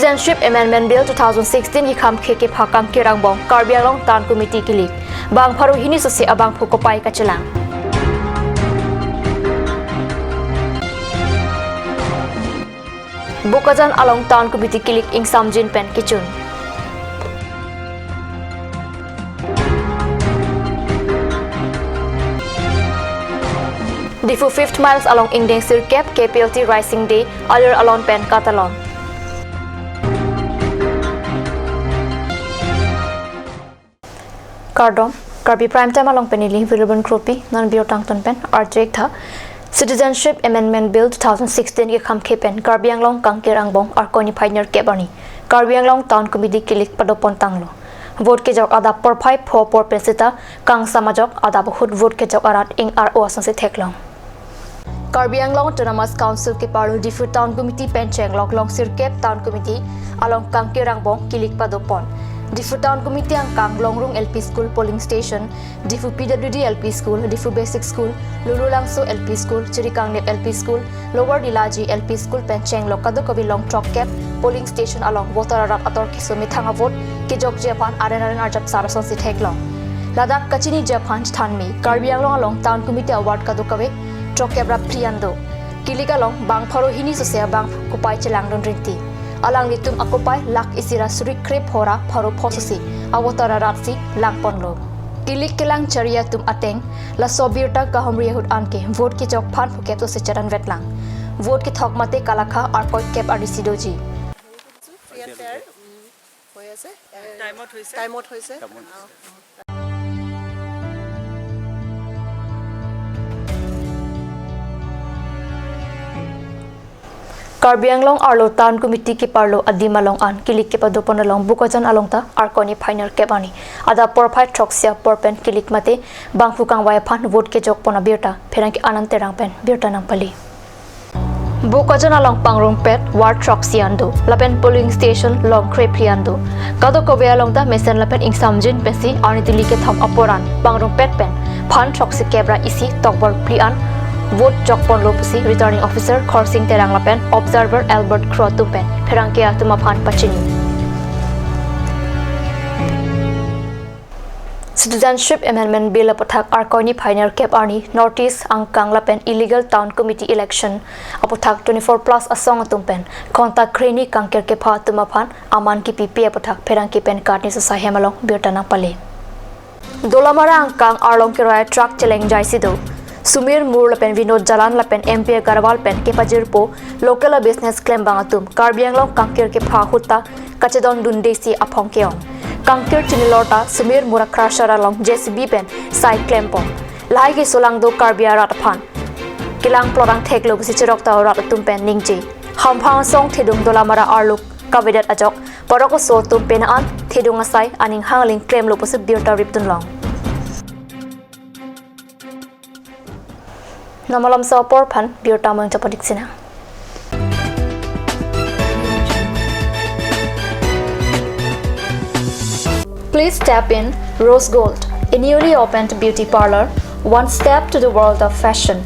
Citizenship Amendment Bill 2016 ikam kheke phakam kirangbong Karbi Anglong Town Committee kilik bang pharu hini sosi abang phukopai kachelang Bukajan along Town Committee kilik ing samjin pen kichun Difu 5 miles along Indeng Sirkep KPLT Rising Day other along pen Catalan Karbi prime time along penili Vilruban Kropi non biotangton pen arjek tha Citizenship Amendment Bill 2016 ke kham khepen Karbi Anglong kangkir angbong arkoni pioneer kebani Karbi Anglong Town Committee kilik padopon tanglo vote ke jok ada por 5 4 pesita kang samajok ada bahut vote ke jok arat ing ro asan se theklong Karbi Anglong Autonomous Council ke parlor Difu Town Committee pencheng long Sirkep Town Committee along kangkir angbong kilik padopon Difu Town Committee ang Kang Longrung LP School Polling Station, Difu PWD LP School, Difu Basic School, Lulu Langso LP School, Chirikang Nip LP School, Lower Dilaji LP School, Pencheng Lokado Kabi Long Chok Cap Polling Station along Voter Arat Ator Kisumi Thanga Vote, Kijok Japan Arenaran Arjap Sarason Sitheklong. Ladak Kachini Japan Thanmi, Karbi Anglong along Town Committee Award Kado Kabe, Chok Cap Rap Priando, Kiligalong Bang Pharo Hini Sosea Bang Kupai Chelang Don Rinti. Alang litum akupai lak isira suri krip hora pharo phososi awotara ratsi langponlo kilik kelang charia tum ateng la sobirta kahomri hut anke vote ki chok phan phukep to se charan vetlang vote ki thok mate kalakha ar koi kep RDC doji time out hoise Karbi Anglong Arlo Town Committee ki parlo adimalong an kilik ke padopon along bukajan along ta arkoni pioneer kebani ada porphai troxia porpen kilik mate bangfukang wai phan vote ke jok pona birta pherang ki anante rangpen birta nangpali bukajan along pangrung pet ward troxiando lapen polling station long crepriando kado kobe along ta mesen lapen ingsamjin pesi arnitili ke thom aporan pangrung pet pen phan troxi kebra isi tokbor plian Vote Jokpon Lopusi, Returning Officer, Korsing Terang Lapen, Observer Albert Krotumpen, Perangkia Tumapan Pachini. Citizenship Amendment Bill apothak Arkoni Pioneer Cap Arni, Northeast Angkang Lapen Illegal Town Committee Election, apothak 24 plus asong atumpen, Kontak Kreni Kangker Kepa Tumapan, Aman ki PP apothak Perangki Pen Karni Sosai Hemalong, Birtana Pale. Dolamara Angkang Arlong Kiroya Truck Cheleng Jaisido. Sumir Mur lapen Vinod Jalan lapen MP Garwal pen ke pajirpo local business claim bangatum Karbi Anglong kangkir ke phahuta kachedon dundesi aphong keong kangkir chinilorta Sumir Murakrashara long JCB pen side claim pon lai ge solang do Karbi Arat phan kilang plorang theklo busi chirok ta rat tum pen ningje hamphang song thedung dolamara arluk kavedat ajok poroko so tum pen an thedung asai aning hangling claim lo busi birta riptun long Namalam sa porpan biota mang chapadik sina. Please tap in Rose Gold, a newly opened beauty parlor, one step to the world of fashion.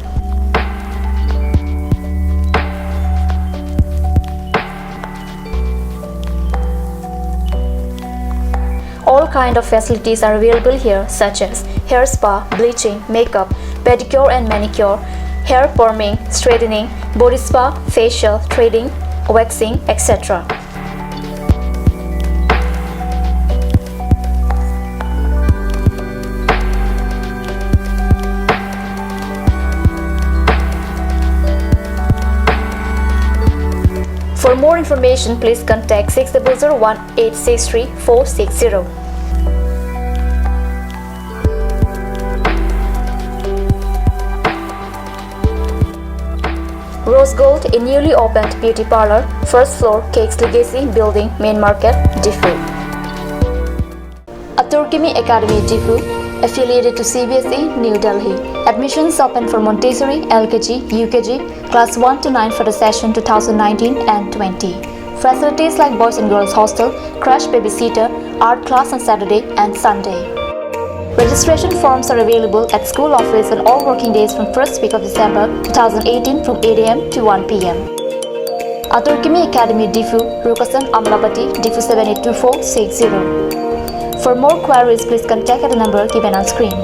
All kind of facilities are available here such as hair spa, bleaching, makeup, pedicure and manicure, hair perming, straightening, body spa, facial, threading, waxing, etc. For more information, please contact 6001-863-460. Rose Gold, a newly opened beauty parlor, first floor, Cakes Legacy Building, Main Market, Difu. Aturkimi Academy, Difu, affiliated to CBSE, New Delhi. Admissions open for Montessori, LKG, UKG, class 1 to 9 for the session 2019 and 20. Facilities like boys and girls hostel, crash babysitter, art class on Saturday and Sunday. Registration forms are available at school office on all working days from first week of December 2018 from 8 a.m. to 1 p.m. Atur Kimi Academy Difu, Rukasan Amlapati, Difu 782460. For more queries, please contact at the number given on screen.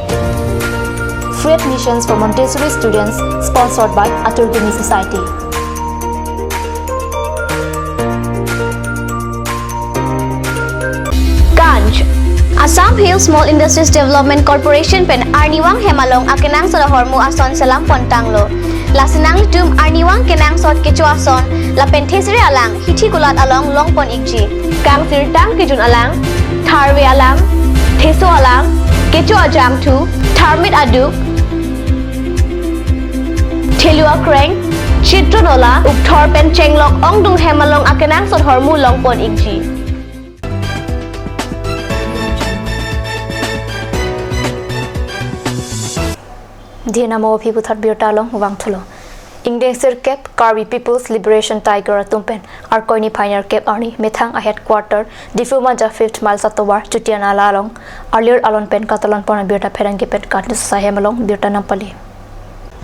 Free admissions for Montessori students, sponsored by Atur Kimi Society. Ganj Assam Hill Small Industries Development Corporation pen Arniwang Hemalong akenang sa hormu ason salam pontanglo. Lasinang litum Arniwang kenang sot kecu ason la penthesri alang hithi kulat along longpon ikji. Kang sirtang kejun alang Karbi alang Theso alang kecu ajam tu Tharmit aduk Thelua kreng Chitronola ukthor pen chenglok ongdung Hemalong akenang sot hormu longpon ikji. Dinamo people that Birtalong Wangtulo. Ingdensir Cap, Karbi People's Liberation Tiger Tumpen, Arkoini Pioneer Cap Arni, Methang a headquarter, Difumanja 5th miles at the war, Chutiana Lalong, earlier Alon Pen Catalan Pona Birta Perangipet Katus Sahemalong, Birta Nampali.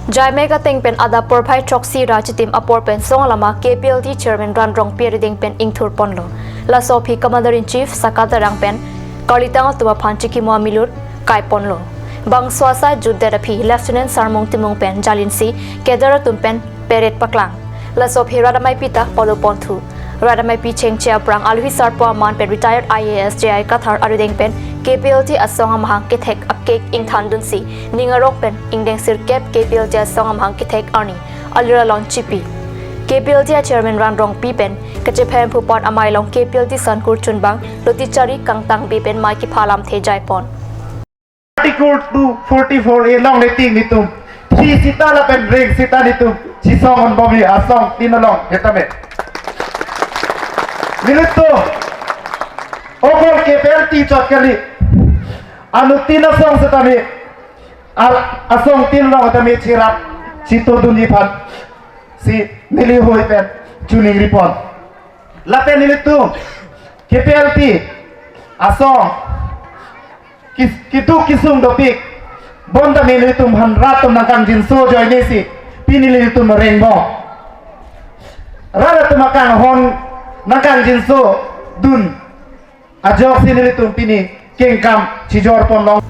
Jaimega Tengpen Ada Porpai Troxy Rajitim Aporpen Songalama, KPLT Chairman Randrong Pierding Pen Ingthur Ponlo, La Sopi Commander in Chief Sakata Rangpen, Karlitang Tua Panchiki Muamilur, Kai Ponlo. Bang Swasa Judderapi, Lieutenant Sarmong Timong Pen, Jalinsi, Kedara Tumpen, Peret Paklang. La Sopi Radamai Pita, Polo Pontu. Radamai Picheng Chia Prang, Alhisar Man Pen, retired IAS JI Qatar Arudeng Pen, KPLT Asonga Mahang Kitek, Upcake Ing Tandunsi, Ningarok Pen, Ingdeng Sir Kep, KPLT Asonga Mahang Kitek Arni, Alira Long Chipi. KPLT Chairman Randrong Pipen, Kachepem Pupot Amailong KPLT Sankur Chunbang, Lotichari Kangtang Pipen, Maiki Palam Tejai Pon. Article 244 long rating nitum. Si sita la pen ring sita nitum. Si song on bomi asong tinalong hetame. Minuto. Okol ke pelti chot kali. Anu tinasong setami. Asong tinalong hetame chirap. Si toduni pan. Si nili hoi pen tuning ripon. La pen minuto. Ke pelti asong Kitu kisung dopik bonda militum han ratum nakang jinso joy nesi pinilitum rengbo rara tumakang hon nakang jinso dun ajok sinilitum pini kengkam chijor ponlong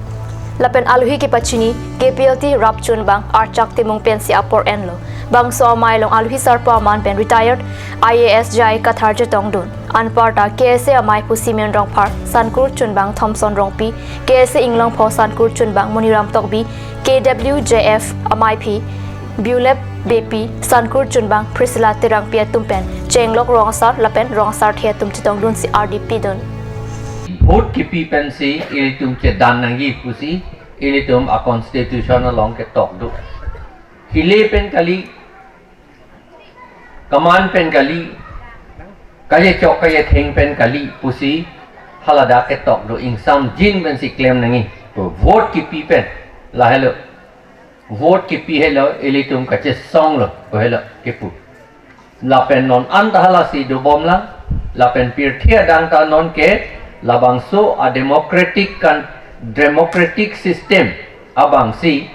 Lapen Aluhi ki Pachini, KPLT Rapchun Bang, Archak Timong Pensi Apor Enlo, Bang So Mailong Aluhi Sarpa Man Pen retired, IAS Jai Qatar Jetong Dun, Anparta KSA Amai Pusimen Rong Park, Sankur Chun Bang Thompson Rong Pi, KSA Inglong Po Sankur Chun Bang Muniram Tokbi, KWJF Amai Pi, Bulep BP, Sankur Chun Bang, Priscilla Tirang Pia Tumpen, Chenglok Rongsar, Lapen Rongsar Thea Tum Chitong Dun si RDP Dun. Vote kipi pensi ilitum cedan nangi pusi ilitum a constitutional long ke tok du hile pen kali kaman pen kali kaya chok kaya theng pen kali pusi halada ke tok du insam jin pensi claim nangi to vote kipi pen la hello vote kipi hello ilitum kache song lo ko hello kepu la pen non anta hala si du bom la pen pir thia dang ta non ke labangso a democratic system abangsi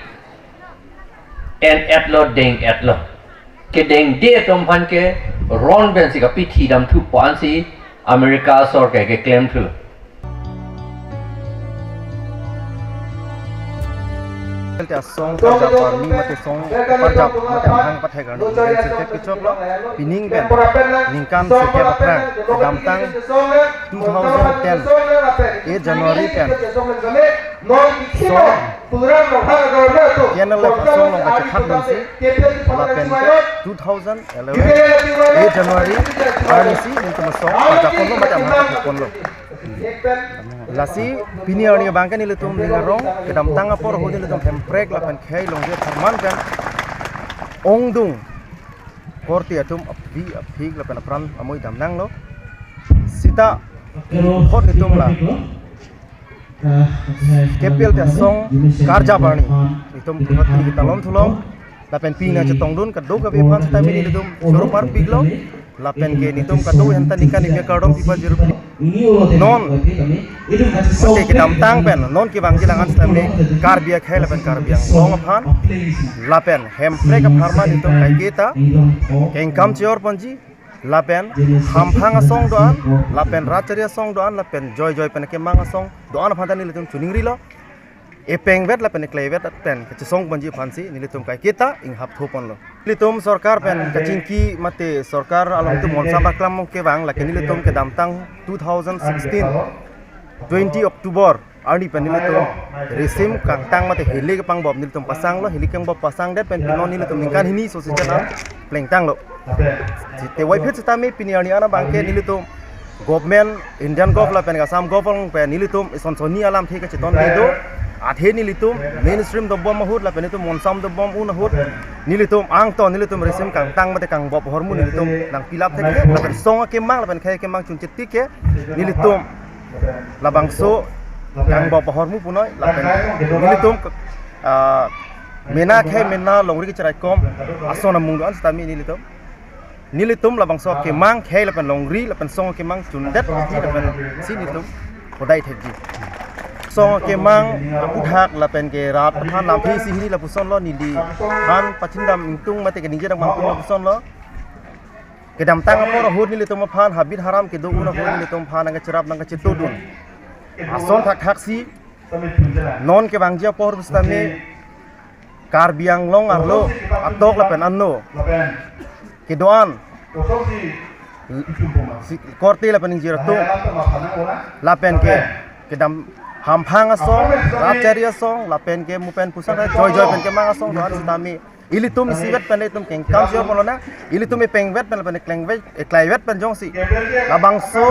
and atlo deng atlo ke deng de tom han ke ron ben si ka pithi dam thu pan si America sor ke claim thu Kita song kerja parni mati song kerja mati amang pathai karna ini setiap kecok lo pining ben lingkan setiap perang damtang 2010 Januari pen channel level song lo baca khad bensi lapen 2011 Januari RNC untuk masuk baca kon lo baca amang pathai kon lo lasi pini arni bangkan ile tum ningarong kedam tanga por hodil tum hemprek lapan khai longje therman kan ongdung porti atum abhi lapan pran amoi damnang lo sita hot nitum la kepil te song karja bani itum hot ni talon thulong lapen pina chetong dun kaddo ka bepan sita mini nitum suru par piglo lapen ke nitum kaddo henta nikan imya kardong pipa jeruk non mesti kita tang pen non ki bang jilangan stamne Karbi khel pen Karbi yang long phan lapen hemprek pharma nitum kai kita keng kam chior panji la pen hampang song doan la pen racharia song doan la pen joy pen ke mang song doan phan ni le tum chuning ri lo epeng vet la pen klei vet pen ke song banji phansi ni le tum kai kita ing hap thopon lo li tum sarkar pen kachingki mate sarkar along tum monsa baklam ke bang la ke ni le tum ke dam tang 2016 20 Oktober Arni pen ni le tum resim kang tang mate heli ke pang bob ni le tum pasang lo heli kang bob pasang det pen pinon ni le tum ningkan hini so sejana pleng tang lo te wai phit ta me pini ani ana bang ke ni le tum government Indian gov la pen ga sam gov pen ni le tum ison soni alam the ke chiton ni do athe ni le tum mainstream do bom mahut la pen ni tum monsam do bom un hut ni le tum ang to ni le tum resim kang tang mate kang bob hormon ni le tum nang pilap the ke la pen song ke mang la pen khe ke mang chun chit ke ni le tum la bang so kang bob hormu punoi la pen ni le tum mena khe mena longri ke charai kom asona mung do an stami ni le tum la bang so ke mang khe la pen longri la pen song ke mang chun det ji la pen si ni tum podai thek ji song ke mang uthak la pen ke rat phan lam phi si ni la puson lo ni li han pachindam ingtung mate ke ninje dang mang tum puson lo ke dam tang apor hud ni le tum phan habit haram ke do una hud ni le tum phan ang cherap nang chitu dun ason thak thak si non ke bang ja por bustami karbiang long arlo atok la pen anno ke doan korte la pen jira to la pen ke dam hampang asong racharia song la pen ke mu pen pusa joy pen ke mang asong doan stami ilitum sivet pen itum keng kam sio polona ilitum e peng vet pen kleng vet klai vet pen jong si labang so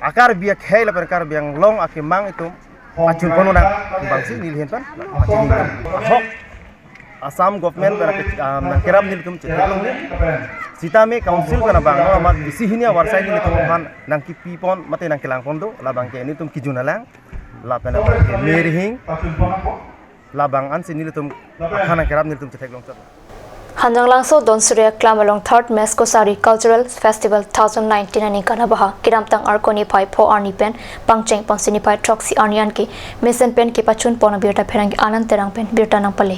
akar biak khai la pen kar biang long ake mang itum pachun ponona bang si nil hen pan hok Assam government pada kerap ni tum ceklong ni sita me council kana bang no amat isi hinia warsai ni tum han nang ki pipon mate nang kelang pondo la bang ke ni tum ki junalang la pena ke merihing la bang an sin ni tum khana kerap ni tum ceklong sa Hanjang langso Don Surya Clam along 3rd Mesco Sari Cultural Festival 2019 ani kana baha kiram tang arkoni pai pho arni pen pangcheng ponsini pai troxy arnian ki mesen pen ki pachun pona birta pherang anand terang pen birta nang pale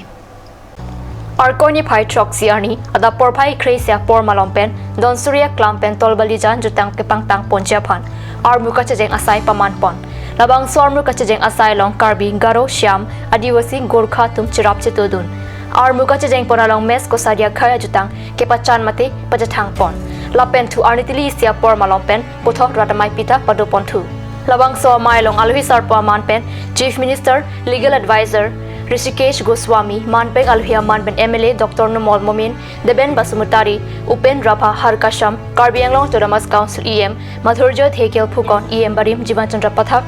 Arkoni pai troxy arni ada por pai kresia por malom pen Don Surya Clam pen tolbali jan jutang ke pangtang poncha phan armu ka chejeng asai paman pon labang sormu ka chejeng asai long Karbi Garo Syam Adiwasi Gorkha tum chirap chetodun armu ka chejeng ponalong mes ko saria khaya jutang ke pachan mate pajathang pon lapen thu arnitili sia por malom pen pothok ratamai pita padopon thu labang so mailong alhi sarpa man pen chief minister legal advisor Rishikesh Goswami manpeng alhia manpen MLA Dr Numol Momin Deben Basumutari Upen Rapha Harkasham Karbi Anglong Todamas Council EM Madhurjo Thekel Phukon EM Barim Jivan Chandra Pathak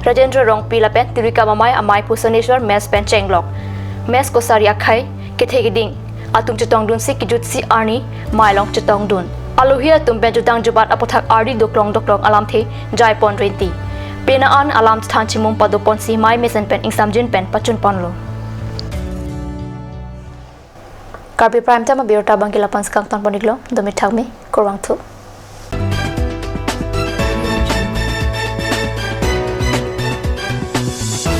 Rajendra Rongpi lapen Tirika Mamai Amai Pusaneshwar Mes pen Chenglok Mes ko saria khai ke thegiding atung chutong dun si kijut si arni mailong chutong dun aluhia tumpen jutang jubat apothak ardi doklong alam the jaipon 20 pena an alam than chimum padopon si mai mesen pen ingsamjin pen pachun ponlo Karbi prime time birta bangila panskang tan poniglo domi thagmi korwang thu